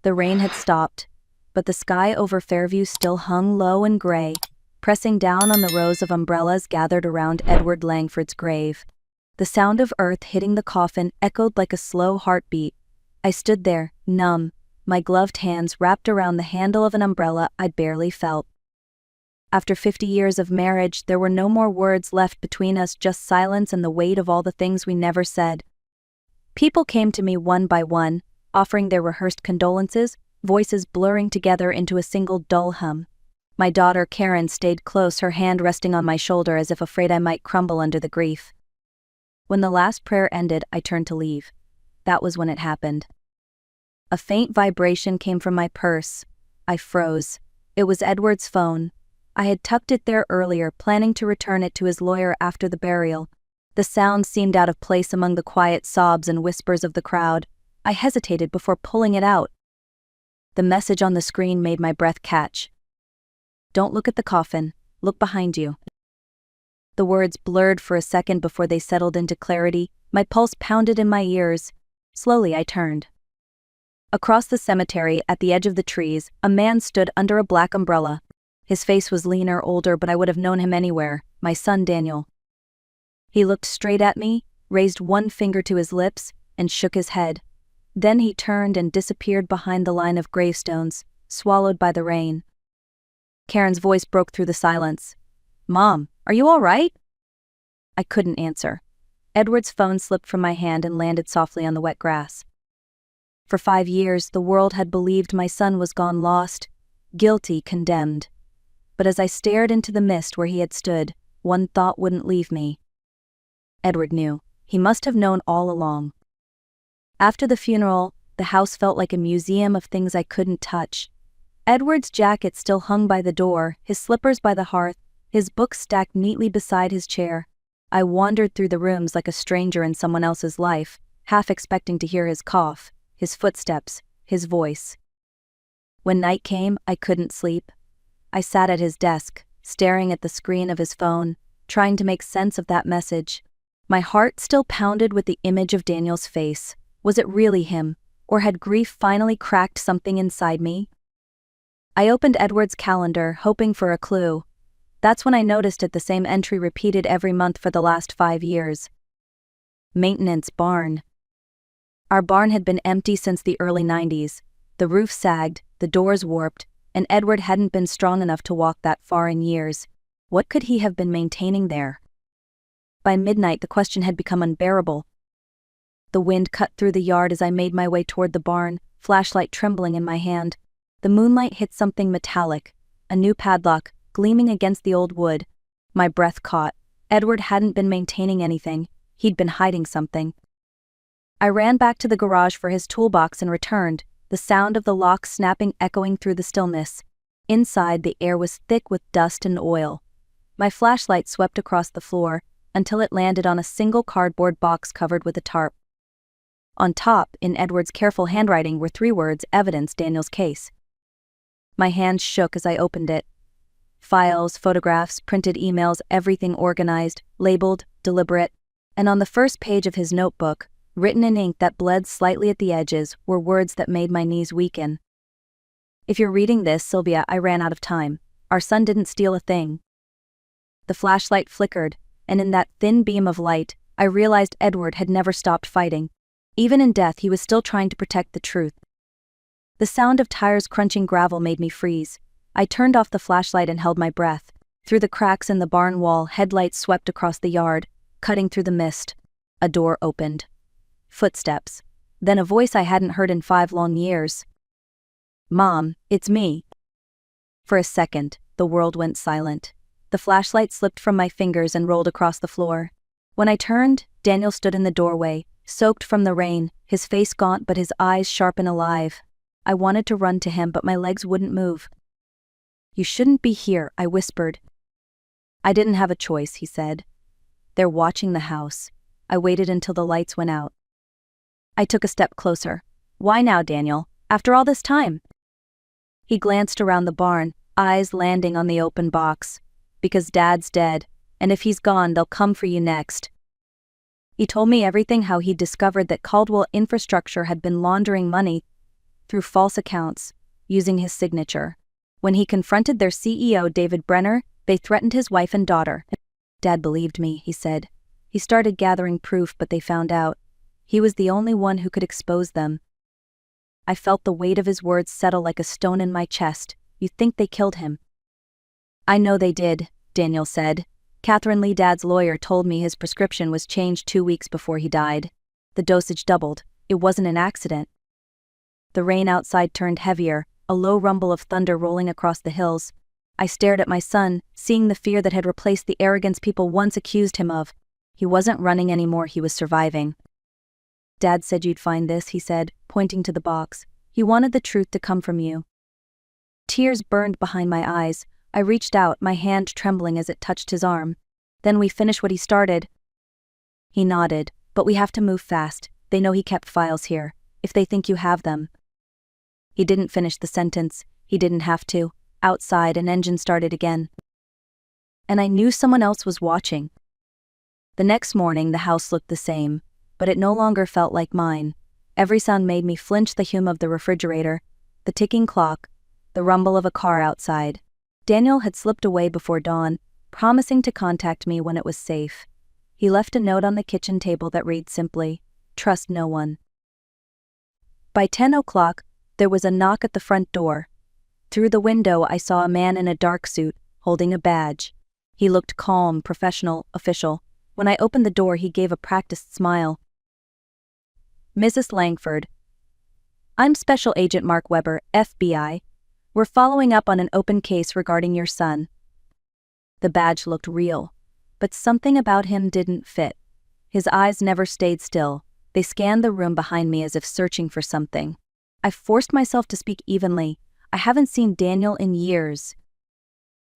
The rain had stopped, but the sky over Fairview still hung low and gray, pressing down on the rows of umbrellas gathered around Edward Langford's grave. The sound of earth hitting the coffin echoed like a slow heartbeat. I stood there, numb, my gloved hands wrapped around the handle of an umbrella I'd barely felt. After 50 years of marriage, there were no more words left between us, just silence and the weight of all the things we never said. People came to me one by one, offering their rehearsed condolences, voices blurring together into a single dull hum. My daughter Karen stayed close, her hand resting on my shoulder as if afraid I might crumble under the grief. When the last prayer ended, I turned to leave. That was when it happened. A faint vibration came from my purse. I froze. It was Edward's phone. I had tucked it there earlier, planning to return it to his lawyer after the burial. The sound seemed out of place among the quiet sobs and whispers of the crowd. I hesitated before pulling it out. The message on the screen made my breath catch. "Don't look at the coffin, look behind you." The words blurred for a second before they settled into clarity. My pulse pounded in my ears. Slowly I turned. Across the cemetery, at the edge of the trees, a man stood under a black umbrella. His face was leaner, older, but I would have known him anywhere. My son Daniel. He looked straight at me, raised one finger to his lips, and shook his head. Then he turned and disappeared behind the line of gravestones, swallowed by the rain. Karen's voice broke through the silence. "Mom, are you all right?" I couldn't answer. Edward's phone slipped from my hand and landed softly on the wet grass. For 5 years, the world had believed my son was gone, lost, guilty, condemned. But as I stared into the mist where he had stood, one thought wouldn't leave me. Edward knew. He must have known all along. After the funeral, the house felt like a museum of things I couldn't touch. Edward's jacket still hung by the door, his slippers by the hearth, his books stacked neatly beside his chair. I wandered through the rooms like a stranger in someone else's life, half expecting to hear his cough, his footsteps, his voice. When night came, I couldn't sleep. I sat at his desk, staring at the screen of his phone, trying to make sense of that message. My heart still pounded with the image of Daniel's face. Was it really him, or had grief finally cracked something inside me? I opened Edward's calendar, hoping for a clue. That's when I noticed it, the same entry repeated every month for the last 5 years. Maintenance barn. Our barn had been empty since the early 90s. The roof sagged, the doors warped, and Edward hadn't been strong enough to walk that far in years. What could he have been maintaining there? By midnight, the question had become unbearable. The wind cut through the yard as I made my way toward the barn, flashlight trembling in my hand. The moonlight hit something metallic, a new padlock, gleaming against the old wood. My breath caught. Edward hadn't been maintaining anything. He'd been hiding something. I ran back to the garage for his toolbox and returned, the sound of the lock snapping echoing through the stillness. Inside, the air was thick with dust and oil. My flashlight swept across the floor, until it landed on a single cardboard box covered with a tarp. On top, in Edward's careful handwriting, were 3 words: evidence, Daniel's case. My hands shook as I opened it. Files, photographs, printed emails, everything organized, labeled, deliberate. And on the first page of his notebook, written in ink that bled slightly at the edges, were words that made my knees weaken. "If you're reading this, Sylvia, I ran out of time. Our son didn't steal a thing." The flashlight flickered, and in that thin beam of light, I realized Edward had never stopped fighting. Even in death, he was still trying to protect the truth. The sound of tires crunching gravel made me freeze. I turned off the flashlight and held my breath. Through the cracks in the barn wall, headlights swept across the yard, cutting through the mist. A door opened. Footsteps. Then a voice I hadn't heard in 5 long years. "Mom, it's me." For a second, the world went silent. The flashlight slipped from my fingers and rolled across the floor. When I turned, Daniel stood in the doorway, soaked from the rain, his face gaunt but his eyes sharp and alive. I wanted to run to him, but my legs wouldn't move. "You shouldn't be here," I whispered. "I didn't have a choice," he said. "They're watching the house." I waited until the lights went out. I took a step closer. "Why now, Daniel? After all this time?" He glanced around the barn, eyes landing on the open box. "Because Dad's dead, and if he's gone, they'll come for you next." He told me everything, how he'd discovered that Caldwell Infrastructure had been laundering money through false accounts, using his signature. When he confronted their CEO, David Brenner, they threatened his wife and daughter. Dad believed me, he said. He started gathering proof, but they found out. He was the only one who could expose them. I felt the weight of his words settle like a stone in my chest. You think they killed him? I know they did, Daniel said. Catherine Lee, Dad's lawyer, told me his prescription was changed 2 weeks before he died. The dosage doubled. It wasn't an accident. The rain outside turned heavier, a low rumble of thunder rolling across the hills. I stared at my son, seeing the fear that had replaced the arrogance people once accused him of. He wasn't running anymore, he was surviving. Dad said you'd find this, he said, pointing to the box. He wanted the truth to come from you. Tears burned behind my eyes. I reached out, my hand trembling as it touched his arm. Then we finish what he started. He nodded. But we have to move fast. They know he kept files here. If they think you have them. He didn't finish the sentence. He didn't have to. Outside, an engine started again. And I knew someone else was watching. The next morning, the house looked the same, but it no longer felt like mine. Every sound made me flinch: the hum of the refrigerator, the ticking clock, the rumble of a car outside. Daniel had slipped away before dawn, promising to contact me when it was safe. He left a note on the kitchen table that read simply, "Trust no one." By 10 o'clock, there was a knock at the front door. Through the window, I saw a man in a dark suit, holding a badge. He looked calm, professional, official. When I opened the door, he gave a practiced smile. "Mrs. Langford. I'm Special Agent Mark Weber, FBI. We're following up on an open case regarding your son." The badge looked real, but something about him didn't fit. His eyes never stayed still. They scanned the room behind me as if searching for something. I forced myself to speak evenly. "I haven't seen Daniel in years."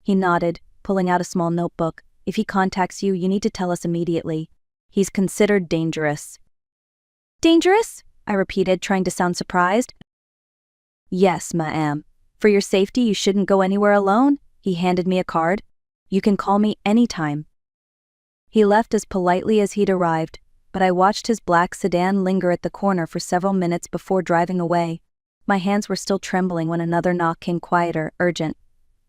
He nodded, pulling out a small notebook. "If he contacts you, you need to tell us immediately. He's considered dangerous." "Dangerous?" I repeated, trying to sound surprised. "Yes, ma'am. For your safety, you shouldn't go anywhere alone." He handed me a card. "You can call me anytime." He left as politely as he'd arrived, but I watched his black sedan linger at the corner for several minutes before driving away. My hands were still trembling when another knock came, quieter, urgent.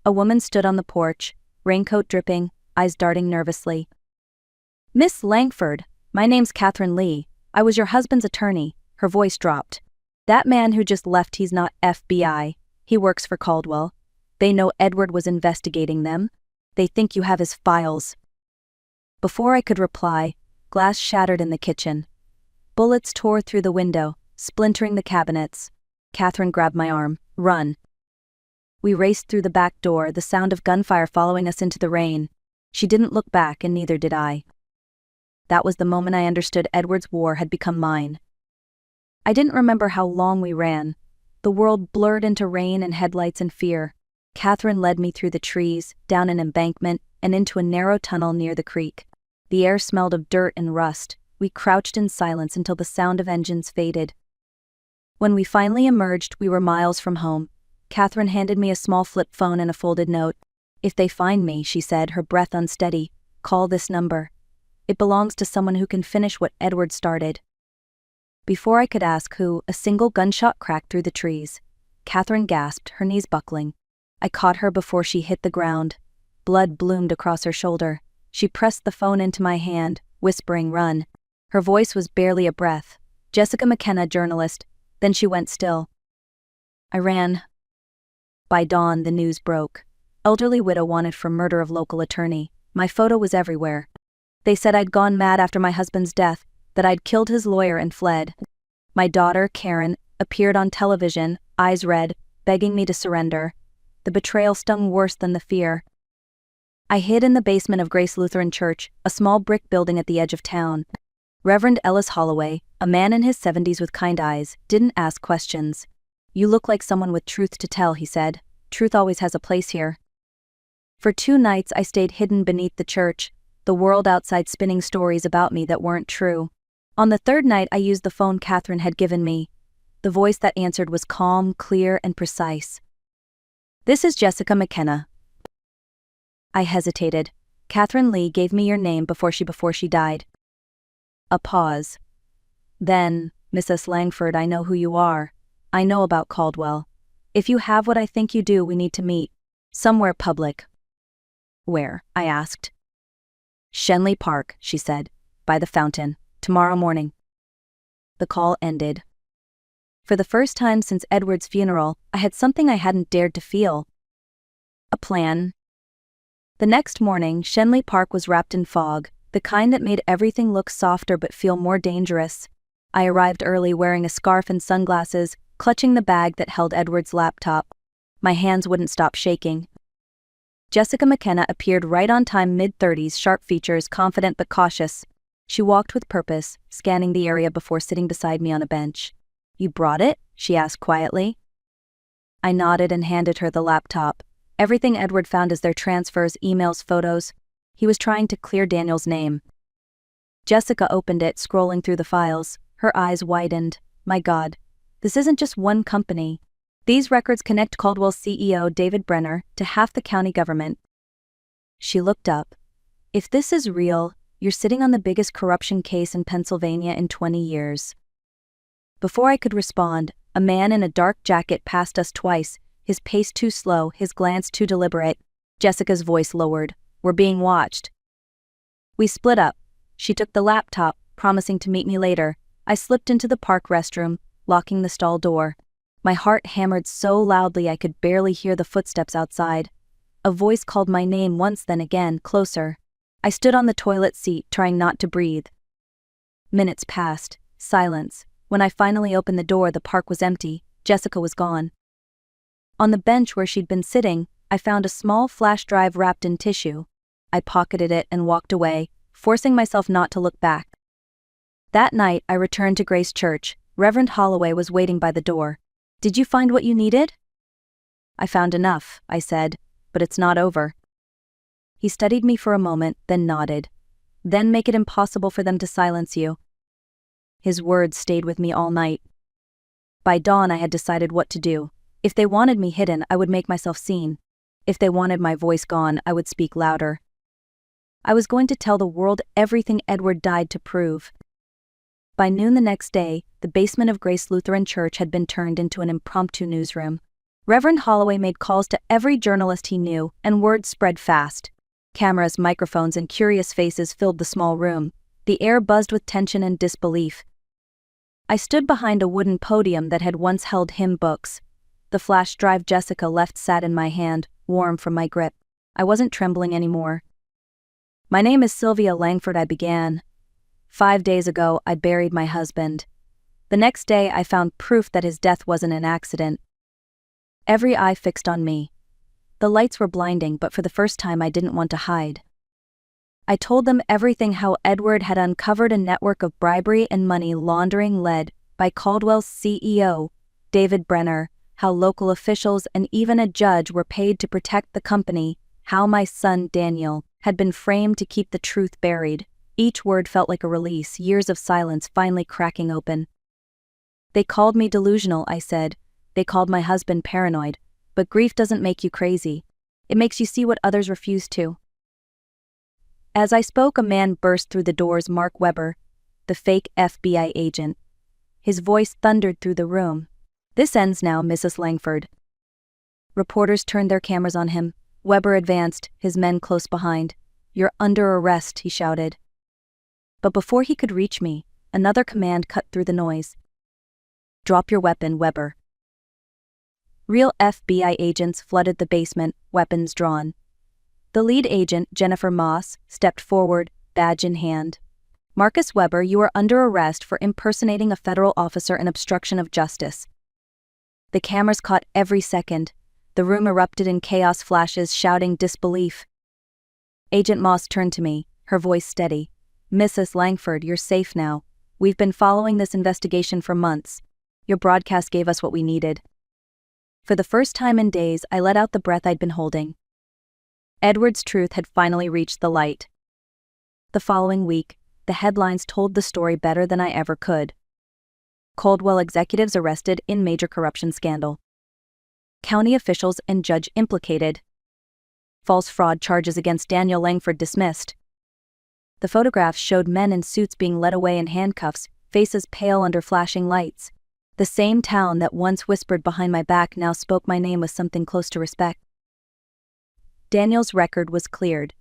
A woman stood on the porch, raincoat dripping, eyes darting nervously. "Miss Langford, my name's Catherine Lee. I was your husband's attorney." Her voice dropped. "That man who just left, he's not FBI. He works for Caldwell. They know Edward was investigating them. They think you have his files." Before I could reply, glass shattered in the kitchen. Bullets tore through the window, splintering the cabinets. Catherine grabbed my arm. "Run." We raced through the back door, the sound of gunfire following us into the rain. She didn't look back, and neither did I. That was the moment I understood Edward's war had become mine. I didn't remember how long we ran. The world blurred into rain and headlights and fear. Catherine led me through the trees, down an embankment, and into a narrow tunnel near the creek. The air smelled of dirt and rust. We crouched in silence until the sound of engines faded. When we finally emerged, we were miles from home. Catherine handed me a small flip phone and a folded note. "If they find me," she said, her breath unsteady, "call this number. It belongs to someone who can finish what Edward started." Before I could ask who, a single gunshot cracked through the trees. Catherine gasped, her knees buckling. I caught her before she hit the ground. Blood bloomed across her shoulder. She pressed the phone into my hand, whispering, "Run." Her voice was barely a breath. "Jessica McKenna, journalist." Then she went still. I ran. By dawn, the news broke. Elderly widow wanted for murder of local attorney. My photo was everywhere. They said I'd gone mad after my husband's death, that I'd killed his lawyer and fled. My daughter, Karen, appeared on television, eyes red, begging me to surrender. The betrayal stung worse than the fear. I hid in the basement of Grace Lutheran Church, a small brick building at the edge of town. Reverend Ellis Holloway, a man in his 70s with kind eyes, didn't ask questions. "You look like someone with truth to tell," he said. "Truth always has a place here." For 2 nights I stayed hidden beneath the church, the world outside spinning stories about me that weren't true. On the 3rd night I used the phone Catherine had given me. The voice that answered was calm, clear, and precise. "This is Jessica McKenna." I hesitated. "Catherine Lee gave me your name before she died." A pause. Then, "Mrs. Langford, I know who you are. I know about Caldwell. If you have what I think you do, we need to meet. Somewhere public. Where? I asked. Shenley Park, she said. By the fountain. Tomorrow morning. The call ended. For the first time since Edward's funeral, I had something I hadn't dared to feel. A plan. The next morning, Shenley Park was wrapped in fog, the kind that made everything look softer but feel more dangerous. I arrived early wearing a scarf and sunglasses, clutching the bag that held Edward's laptop. My hands wouldn't stop shaking. Jessica McKenna appeared right on time, mid-30s, sharp features, confident but cautious. She walked with purpose, scanning the area before sitting beside me on a bench. You brought it? She asked quietly. I nodded and handed her the laptop. Everything Edward found is their transfers, emails, photos. He was trying to clear Daniel's name. Jessica opened it, scrolling through the files. Her eyes widened. My God, this isn't just one company. These records connect Caldwell's CEO, David Brenner, to half the county government. She looked up. If this is real, you're sitting on the biggest corruption case in Pennsylvania in 20 years. Before I could respond, a man in a dark jacket passed us twice, his pace too slow, his glance too deliberate. Jessica's voice lowered. We're being watched. We split up. She took the laptop, promising to meet me later. I slipped into the park restroom, locking the stall door. My heart hammered so loudly I could barely hear the footsteps outside. A voice called my name once, then again, closer. I stood on the toilet seat, trying not to breathe. Minutes passed. Silence. When I finally opened the door, the park was empty. Jessica was gone. On the bench where she'd been sitting, I found a small flash drive wrapped in tissue. I pocketed it and walked away, forcing myself not to look back. That night, I returned to Grace Church. Reverend Holloway was waiting by the door. Did you find what you needed? I found enough, I said, but it's not over. He studied me for a moment, then nodded. Then make it impossible for them to silence you. His words stayed with me all night. By dawn, I had decided what to do. If they wanted me hidden, I would make myself seen. If they wanted my voice gone, I would speak louder. I was going to tell the world everything Edward died to prove. By noon the next day, the basement of Grace Lutheran Church had been turned into an impromptu newsroom. Reverend Holloway made calls to every journalist he knew, and word spread fast. Cameras, microphones, and curious faces filled the small room. The air buzzed with tension and disbelief. I stood behind a wooden podium that had once held hymn books. The flash drive Jessica left sat in my hand, warm from my grip. I wasn't trembling anymore. My name is Sylvia Langford, I began. 5 days ago, I buried my husband. The next day, I found proof that his death wasn't an accident. Every eye fixed on me. The lights were blinding, but for the first time, I didn't want to hide. I told them everything: how Edward had uncovered a network of bribery and money laundering led by Caldwell's CEO, David Brenner, how local officials and even a judge were paid to protect the company, how my son Daniel had been framed to keep the truth buried. Each word felt like a release, years of silence finally cracking open. They called me delusional, I said. They called my husband paranoid. But grief doesn't make you crazy. It makes you see what others refuse to. As I spoke, a man burst through the doors. Mark Weber, the fake FBI agent. His voice thundered through the room. This ends now, Mrs. Langford. Reporters turned their cameras on him. Weber advanced, his men close behind. You're under arrest, he shouted. But before he could reach me, another command cut through the noise. Drop your weapon, Weber. Real FBI agents flooded the basement, weapons drawn. The lead agent, Jennifer Moss, stepped forward, badge in hand. Marcus Weber, you are under arrest for impersonating a federal officer and obstruction of justice. The cameras caught every second. The room erupted in chaos, flashes, shouting, disbelief. Agent Moss turned to me, her voice steady. Mrs. Langford, you're safe now. We've been following this investigation for months. Your broadcast gave us what we needed. For the first time in days, I let out the breath I'd been holding. Edward's truth had finally reached the light. The following week, the headlines told the story better than I ever could. Caldwell executives arrested in major corruption scandal. County officials and judge implicated. False fraud charges against Daniel Langford dismissed. The photographs showed men in suits being led away in handcuffs, faces pale under flashing lights. The same town that once whispered behind my back now spoke my name with something close to respect. Daniel's record was cleared.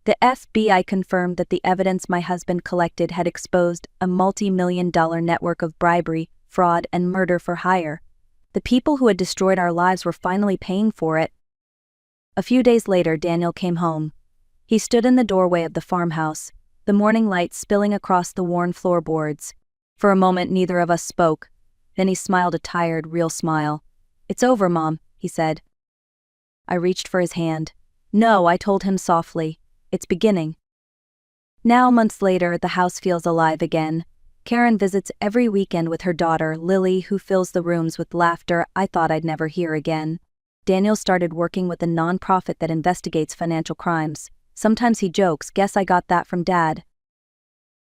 The FBI confirmed that the evidence my husband collected had exposed a multi-million-dollar network of bribery, fraud, and murder for hire. The people who had destroyed our lives were finally paying for it. A few days later, Daniel came home. He stood in the doorway of the farmhouse, the morning light spilling across the worn floorboards. For a moment, neither of us spoke. Then he smiled a tired, real smile. "It's over, Mom," he said. I reached for his hand. "No," I told him softly. "It's beginning." Now, months later, the house feels alive again. Karen visits every weekend with her daughter, Lily, who fills the rooms with laughter I thought I'd never hear again. Daniel started working with a nonprofit that investigates financial crimes. Sometimes he jokes, "Guess I got that from Dad."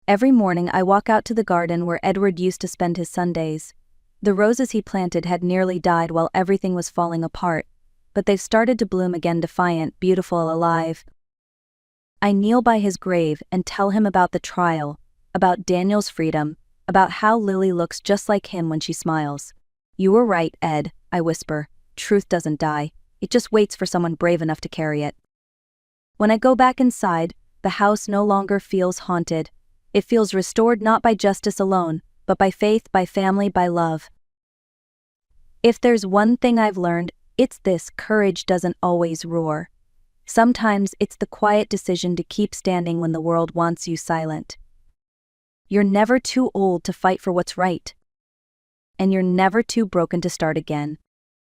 Every morning I walk out to the garden where Edward used to spend his Sundays. The roses he planted had nearly died while everything was falling apart, but they've started to bloom again, defiant, beautiful, alive. I kneel by his grave and tell him about the trial, about Daniel's freedom, about how Lily looks just like him when she smiles. "You were right, Ed," I whisper. "Truth doesn't die. It just waits for someone brave enough to carry it." When I go back inside, the house no longer feels haunted. It feels restored not by justice alone, but by faith, by family, by love. If there's one thing I've learned, it's this: courage doesn't always roar. Sometimes it's the quiet decision to keep standing when the world wants you silent. You're never too old to fight for what's right. And you're never too broken to start again.